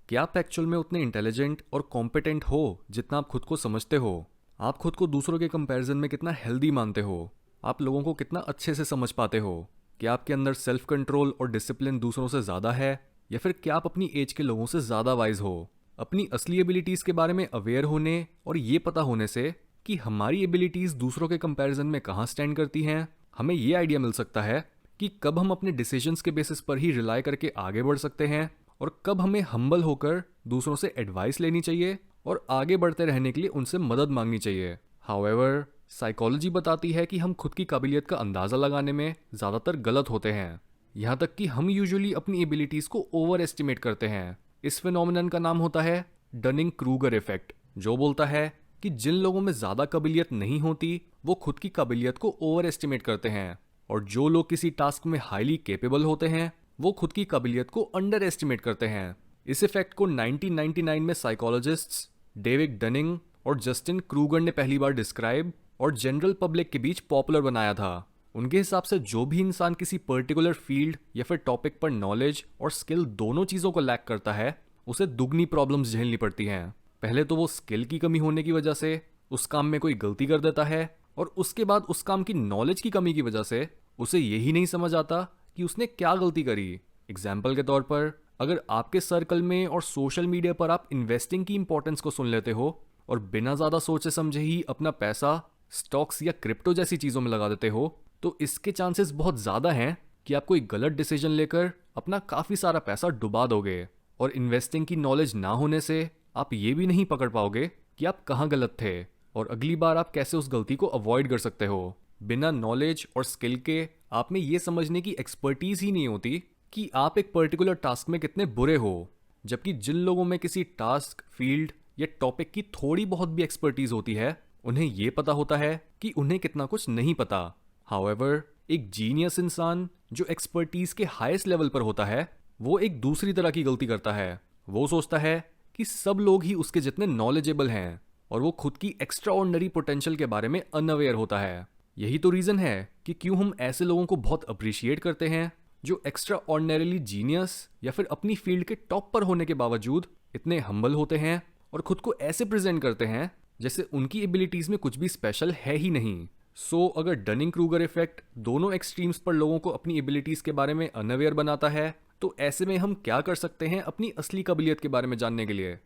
क्या आप एक्चुअल में उतने इंटेलिजेंट और कॉम्पिटेंट हो जितना आप खुद को समझते हो? आप खुद को दूसरों के कंपैरिजन में कितना हेल्दी मानते हो? आप लोगों को कितना अच्छे से समझ पाते हो? क्या आपके अंदर सेल्फ कंट्रोल और डिसिप्लिन दूसरों से ज़्यादा है, या फिर क्या आप अपनी एज के लोगों से ज़्यादा वाइज हो? अपनी असली एबिलिटीज़ के बारे में अवेयर होने और ये पता होने से कि हमारी एबिलिटीज़ दूसरों के कंपैरिजन में कहाँ स्टैंड करती हैं, हमें ये आइडिया मिल सकता है कि कब हम अपने डिसीजंस के बेसिस पर ही रिलाई करके आगे बढ़ सकते हैं और कब हमें हम्बल होकर दूसरों से एडवाइस लेनी चाहिए और आगे बढ़ते रहने के लिए उनसे मदद मांगनी चाहिए। हाउएवर, साइकोलॉजी बताती है कि हम खुद की काबिलियत का अंदाज़ा लगाने में ज़्यादातर गलत होते हैं। यहाँ तक कि हम यूजुअली अपनी एबिलिटीज़ को ओवर एस्टिमेट करते हैं। इस फिनोमिनन का नाम होता है डनिंग क्रूगर इफेक्ट, जो बोलता है कि जिन लोगों में ज़्यादा काबिलियत नहीं होती वो खुद की काबिलियत को ओवर एस्टिमेट करते हैं, और जो लोग किसी टास्क में हाईली कैपेबल होते हैं वो खुद की काबिलियत को अंडर एस्टिमेट करते हैं। इस इफेक्ट को 1999 में साइकोलॉजिस्ट्स डेविड डनिंग और जस्टिन क्रूगर ने पहली बार डिस्क्राइब और जनरल पब्लिक के बीच पॉपुलर बनाया था। उनके हिसाब से जो भी इंसान किसी पर्टिकुलर फील्ड या फिर टॉपिक पर नॉलेज और स्किल दोनों चीज़ों को लैक करता है, उसे दुगनी प्रॉब्लम्स झेलनी पड़ती हैं। पहले तो वो स्किल की कमी होने की वजह से उस काम में कोई गलती कर देता है, और उसके बाद उस काम की नॉलेज की कमी की वजह से उसे यही नहीं समझ आता कि उसने क्या गलती करी। एग्जाम्पल के तौर पर, अगर आपके सर्कल में और सोशल मीडिया पर आप इन्वेस्टिंग की इंपॉर्टेंस को सुन लेते हो और बिना ज़्यादा सोचे समझे ही अपना पैसा स्टॉक्स या क्रिप्टो जैसी चीज़ों में लगा देते हो, तो इसके चांसेस बहुत ज़्यादा हैं कि आप कोई गलत डिसीजन लेकर अपना काफ़ी सारा पैसा डुबा दोगे। और इन्वेस्टिंग की नॉलेज ना होने से आप ये भी नहीं पकड़ पाओगे कि आप कहाँ गलत थे और अगली बार आप कैसे उस गलती को अवॉइड कर सकते हो। बिना नॉलेज और स्किल के आप में ये समझने की एक्सपर्टीज ही नहीं होती कि आप एक पर्टिकुलर टास्क में कितने बुरे हो, जबकि जिन लोगों में किसी टास्क, फील्ड या टॉपिक की थोड़ी बहुत भी एक्सपर्टीज होती है, उन्हें ये पता होता है कि उन्हें कितना कुछ नहीं पता। हाउएवर, एक जीनियस इंसान जो एक्सपर्टीज के हाईएस्ट लेवल पर होता है, वो एक दूसरी तरह की गलती करता है। वो सोचता है कि सब लोग ही उसके जितने नॉलेजेबल हैं और वो खुद की एक्स्ट्रा ऑर्डिनरी पोटेंशियल के बारे में अनअवेयर होता है। यही तो रीज़न है कि क्यों हम ऐसे लोगों को बहुत अप्रिशिएट करते हैं जो एक्स्ट्रा ऑर्डिनरीली जीनियस या फिर अपनी फील्ड के टॉप पर होने के बावजूद इतने हम्बल होते हैं और खुद को ऐसे प्रेजेंट करते हैं जैसे उनकी एबिलिटीज़ में कुछ भी स्पेशल है ही नहीं। सो अगर डनिंग क्रूगर इफेक्ट दोनों एक्सट्रीम्स पर लोगों को अपनी एबिलिटीज़ के बारे में अनअवेयर बनाता है, तो ऐसे में हम क्या कर सकते हैं अपनी असली काबिलियत के बारे में जानने के लिए?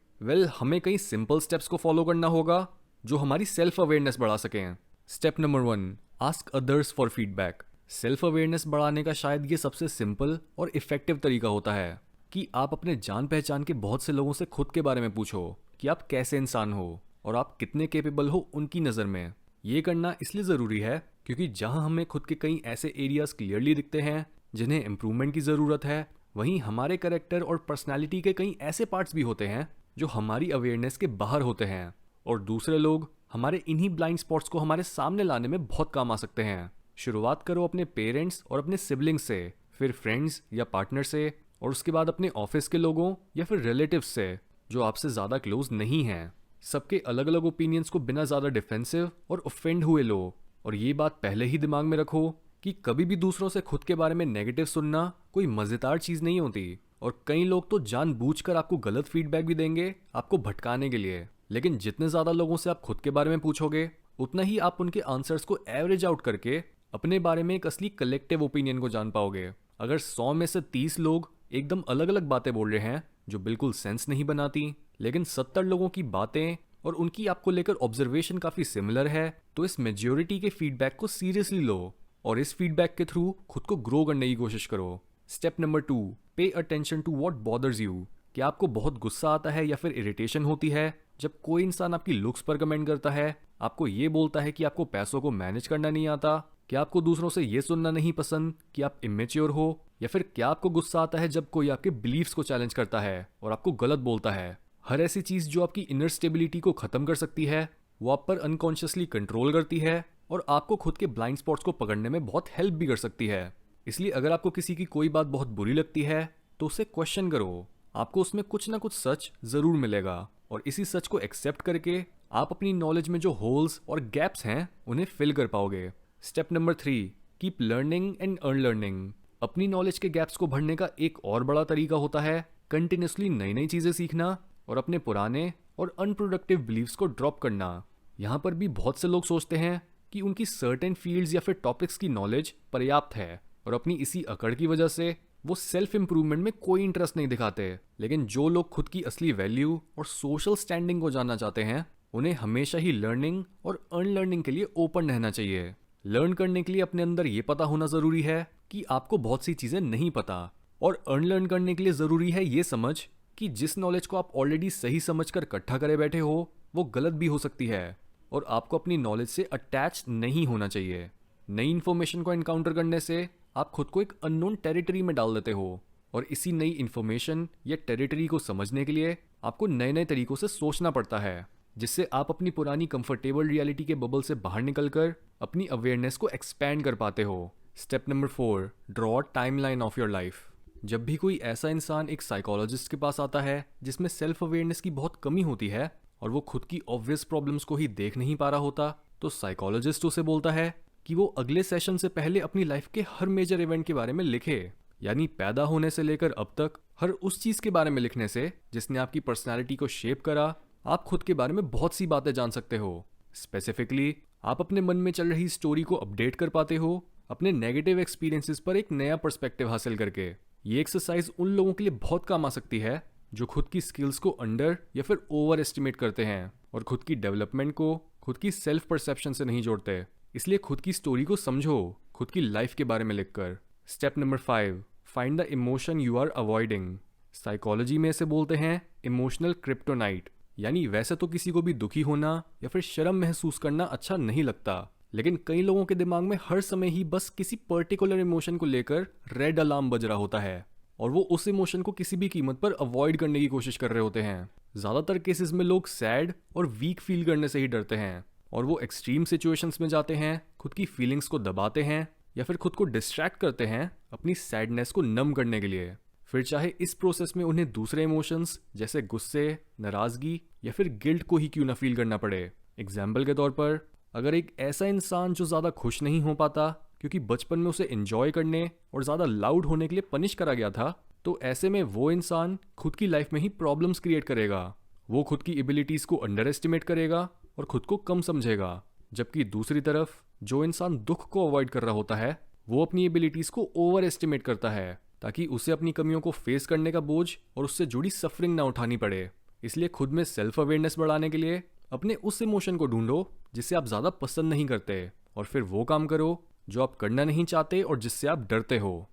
हमें कई सिंपल स्टेप्स को फॉलो करना होगा जो हमारी सेल्फ अवेयरनेस बढ़ा सकें। Step number 1, ask others for feedback. Self awareness बढ़ाने का शायद ये सबसे सिंपल और इफेक्टिव तरीका होता है कि आप अपने जान पहचान के बहुत से लोगों से खुद के बारे में पूछो कि आप कैसे इंसान हो और आप कितने कैपेबल हो उनकी नज़र में। ये करना इसलिए ज़रूरी है क्योंकि जहाँ हमें खुद के कई ऐसे एरियाज क्लियरली दिखते हैं जिन्हें इम्प्रूवमेंट की ज़रूरत है, वहीं हमारे कैरेक्टर और पर्सनैलिटी के कई ऐसे पार्ट्स भी होते हैं जो हमारी अवेयरनेस के बाहर होते हैं, और दूसरे लोग हमारे इन्हीं ब्लाइंड स्पॉट्स को हमारे सामने लाने में बहुत काम आ सकते हैं। शुरुआत करो अपने पेरेंट्स और अपने सिबलिंग्स से, फिर फ्रेंड्स या पार्टनर से, और उसके बाद अपने ऑफिस के लोगों या फिर रिलेटिव्स से जो आपसे ज़्यादा क्लोज नहीं हैं। सबके अलग अलग ओपिनियंस को बिना ज़्यादा डिफेंसिव और ऑफेंड हुए लो, और ये बात पहले ही दिमाग में रखो कि कभी भी दूसरों से खुद के बारे में नेगेटिव सुनना कोई मज़ेदार चीज़ नहीं होती, और कई लोग तो जानबूझकर आपको गलत फीडबैक भी देंगे आपको भटकाने के लिए। लेकिन जितने ज़्यादा लोगों से आप खुद के बारे में पूछोगे उतना ही आप उनके आंसर्स को एवरेज आउट करके अपने बारे में एक असली कलेक्टिव ओपिनियन को जान पाओगे। अगर 100 में से 30 लोग एकदम अलग अलग बातें बोल रहे हैं जो बिल्कुल सेंस नहीं बनाती, लेकिन 70 लोगों की बातें और उनकी आपको लेकर ऑब्जर्वेशन काफ़ी सिमिलर है, तो इस मेजॉरिटी के फीडबैक को सीरियसली लो और इस फीडबैक के थ्रू खुद को ग्रो करने की कोशिश करो। Step number 2, pay attention to what bothers you. क्या आपको बहुत गुस्सा आता है या फिर इरिटेशन होती है जब कोई इंसान आपकी लुक्स पर कमेंट करता है, आपको ये बोलता है कि आपको पैसों को मैनेज करना नहीं आता? क्या आपको दूसरों से ये सुनना नहीं पसंद कि आप इमेच्योर हो? या फिर क्या आपको गुस्सा आता है जब कोई आपके बिलीव्स को चैलेंज करता है और आपको गलत बोलता है? हर ऐसी चीज़ जो आपकी इनर स्टेबिलिटी को ख़त्म कर सकती है, वो आप पर अनकॉन्शियसली कंट्रोल करती है और आपको खुद के ब्लाइंड स्पॉट्स को पकड़ने में बहुत हेल्प भी कर सकती है। इसलिए अगर आपको किसी की कोई बात बहुत बुरी लगती है तो उसे क्वेश्चन करो, आपको उसमें कुछ ना कुछ सच ज़रूर मिलेगा, और इसी सच को एक्सेप्ट करके आप अपनी नॉलेज में जो होल्स और गैप्स हैं उन्हें फिल कर पाओगे। Step number 3, keep learning and earn learning. अपनी नॉलेज के गैप्स को भरने का एक और बड़ा तरीका होता है कंटिन्यूसली नई नई चीज़ें सीखना और अपने पुराने और अनप्रोडक्टिव बिलीव्स को ड्रॉप करना। यहाँ पर भी बहुत से लोग सोचते हैं कि उनकी सर्टेन फील्ड्स या फिर टॉपिक्स की नॉलेज पर्याप्त है और अपनी इसी अकड़ की वजह से वो सेल्फ इंप्रूवमेंट में कोई इंटरेस्ट नहीं दिखाते। लेकिन जो लोग खुद की असली वैल्यू और सोशल स्टैंडिंग को जानना चाहते हैं, उन्हें हमेशा ही लर्निंग और अनलर्निंग के लिए ओपन रहना चाहिए। लर्न करने के लिए अपने अंदर ये पता होना ज़रूरी है कि आपको बहुत सी चीज़ें नहीं पता, और अनलर्न करने के लिए ज़रूरी है ये समझ कि जिस नॉलेज को आप ऑलरेडी सही समझकर इकट्ठा करे बैठे हो वो गलत भी हो सकती है, और आपको अपनी नॉलेज से अटैच नहीं होना चाहिए। नई इन्फॉर्मेशन को एनकाउंटर करने से आप खुद को एक अननोन टेरिटरी में डाल देते हो, और इसी नई इन्फॉर्मेशन या टेरिटरी को समझने के लिए आपको नए नए तरीकों से सोचना पड़ता है, जिससे आप अपनी पुरानी कंफर्टेबल रियलिटी के बबल से बाहर निकलकर अपनी अवेयरनेस को एक्सपैंड कर पाते हो। Step number 4, draw timeline of your life. जब भी कोई ऐसा इंसान एक साइकोलॉजिस्ट के पास आता है जिसमें सेल्फ अवेयरनेस की बहुत कमी होती है और वो खुद की ऑब्वियस प्रॉब्लम्स को ही देख नहीं पा रहा होता, तो साइकोलॉजिस्ट उसे बोलता है कि वो अगले सेशन से पहले अपनी लाइफ के हर मेजर इवेंट के बारे में लिखे। यानी पैदा होने से लेकर अब तक हर उस चीज़ के बारे में लिखने से जिसने आपकी पर्सनैलिटी को शेप करा, आप खुद के बारे में बहुत सी बातें जान सकते हो। स्पेसिफिकली आप अपने मन में चल रही स्टोरी को अपडेट कर पाते हो अपने नेगेटिव एक्सपीरियंसेस पर एक नया पर्सपेक्टिव हासिल करके। ये एक्सरसाइज उन लोगों के लिए बहुत काम आ सकती है जो खुद की स्किल्स को अंडर या फिर ओवर एस्टिमेट करते हैं और खुद की डेवलपमेंट को खुद की सेल्फ परसेप्शन से नहीं जोड़ते। इसलिए खुद की स्टोरी को समझो खुद की लाइफ के बारे में लिखकर। Step number 5, find the emotion you are avoiding. Psychology में इसे बोलते हैं इमोशनल क्रिप्टोनाइट। यानी वैसे तो किसी को भी दुखी होना या फिर शर्म महसूस करना अच्छा नहीं लगता, लेकिन कई लोगों के दिमाग में हर समय ही बस किसी पर्टिकुलर इमोशन को लेकर रेड अलार्म बज रहा होता है और वो उस इमोशन को किसी भी कीमत पर अवॉइड करने की कोशिश कर रहे होते हैं। ज़्यादातर केसेस में लोग सैड और वीक फील करने से ही डरते हैं और वो एक्सट्रीम सिचुएशंस में जाते हैं, खुद की फीलिंग्स को दबाते हैं या फिर खुद को डिस्ट्रैक्ट करते हैं अपनी सैडनेस को नम करने के लिए। फिर चाहे इस प्रोसेस में उन्हें दूसरे इमोशंस जैसे गुस्से, नाराज़गी या फिर गिल्ट को ही क्यों ना फील करना पड़े। एग्जाम्पल के तौर पर, अगर एक ऐसा इंसान जो ज़्यादा खुश नहीं हो पाता क्योंकि बचपन में उसे एंजॉय करने और ज़्यादा लाउड होने के लिए पनिश करा गया था, तो ऐसे में वो इंसान खुद की लाइफ में ही प्रॉब्लम्स क्रिएट करेगा। वो खुद की एबिलिटीज़ को अंडर एस्टिमेट करेगा और खुद को कम समझेगा। जबकि दूसरी तरफ जो इंसान दुख को अवॉइड कर रहा होता है, वो अपनी एबिलिटीज़ को ओवर एस्टिमेट करता है ताकि उसे अपनी कमियों को फेस करने का बोझ और उससे जुड़ी सफरिंग ना उठानी पड़े। इसलिए खुद में सेल्फ अवेयरनेस बढ़ाने के लिए अपने उस इमोशन को ढूंढो जिसे आप ज़्यादा पसंद नहीं करते, और फिर वो काम करो जो आप करना नहीं चाहते और जिससे आप डरते हो।